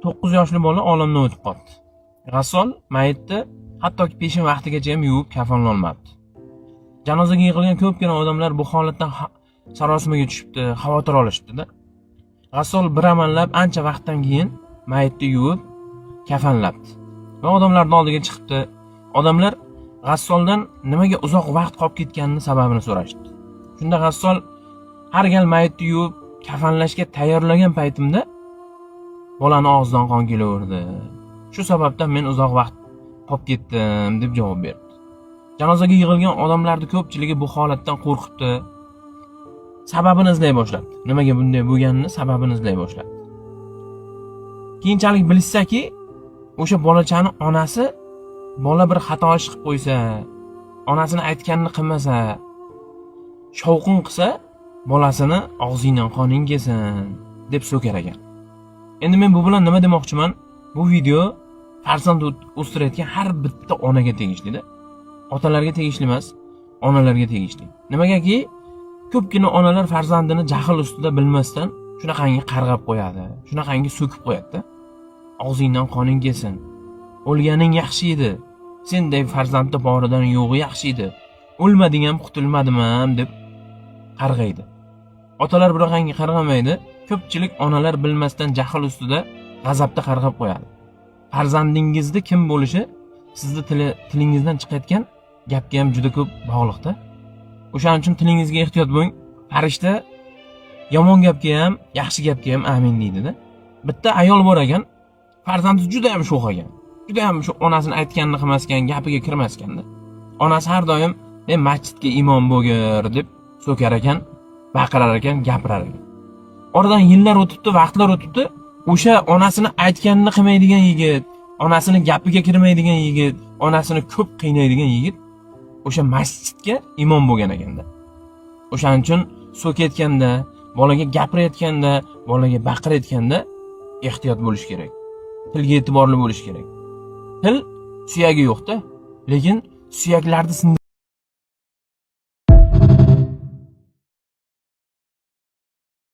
9 yoshli bola olamdan o'tib qoldi. Rassol mayitni hattoki peshin vaqtigacha ham yuvib kafanlolmabdi. Janozaga yig'ilgan ko'pgina odamlar bu holatdan sarosimaga tushibdi, xavotir olishdi-da. Rassol bir amallab ancha vaqtdan keyin mayitni yuvib kafanlabdi va odamlarning oldiga chiqibdi. Odamlar Rassoldan nimaga uzoq vaqt qolib ketganini sababini so'rashdi. Shunda Rassol har gal mayitni yuvib kafanlashga tayyorlagan paytimda bolani og'zidan qon kelaverdi. Shu sababdan men uzoq vaqt qolib ketdim deb javob berdi. Janozaga yig'ilgan odamlarning ko'pchiligi bu holatdan qo'rqibdi. Sababini izlay boshladi. Nimaga bunday bo'lganini sababini izlay boshladi. Keyinchalik bilishsaki, o'sha bolachani onasi bola bir xato ish qilib qo'ysa, onasini aytganini qilmasa, shovqin qilsa, bolasini og'zingdan qoning kelsin deb so'kar ekan. Endi men bu bilan nima demoqchiman? Bu video farzand o'stirayotgan har bitta onaga tegishli-da. Otalarga tegishli emas, onalarga tegishli. Nimagaki, ko'pgina onalar farzandini jahl ustida bilmasdan shunaqangi qarg'ab qo'yadi, shunaqangi so'kib qo'yadi-da. Og'zingdan qoning kelsin. O'lganing yaxshi edi. Senday farzandni boridan yo'g'i yaxshi edi. O'lmading ham, qutulmadim ham deb qarg'aydi. Otalar bunaqangi qarg'amaydi. Ko'pchilik onalar bilmasdan jahl ustida g'azabda qarg'ab qo'yadi. Farzandingizni kim bo'lishi sizni tilingizdan chiqayotgan gapga ham juda ko'p bog'liqda. O'shaning uchun tilingizga ehtiyot bo'ling. Farishta yomon gapga ham, yaxshi gapga ham amin deydi-da. Bitta ayol bor ekan, farzandi juda ham sho'x ekan. Juda ham shu onasini aytganini qilmaskan, gapiga kirmasganda. Onasi har doim "Men masjidga imom bo'lgir" deb so'kar ekan, baqirar ekan, gapirar ekan. Oradan yillar o'tibdi, vaqtlar o'tibdi. O'sha onasini aytganini qilmaydigan yigit, onasini gapiga kirmaydigan yigit, onasini ko'p qiynaydigan yigit o'sha masjidga imom bo'lgan ekanda. O'shaning uchun so'kayotganda, bolaga gapirayotganda, bolaga baqirayotganda ehtiyot bo'lish kerak. Tilga e'tiborli bo'lish kerak. Til suyagi yo'q-da, lekin suyaklarni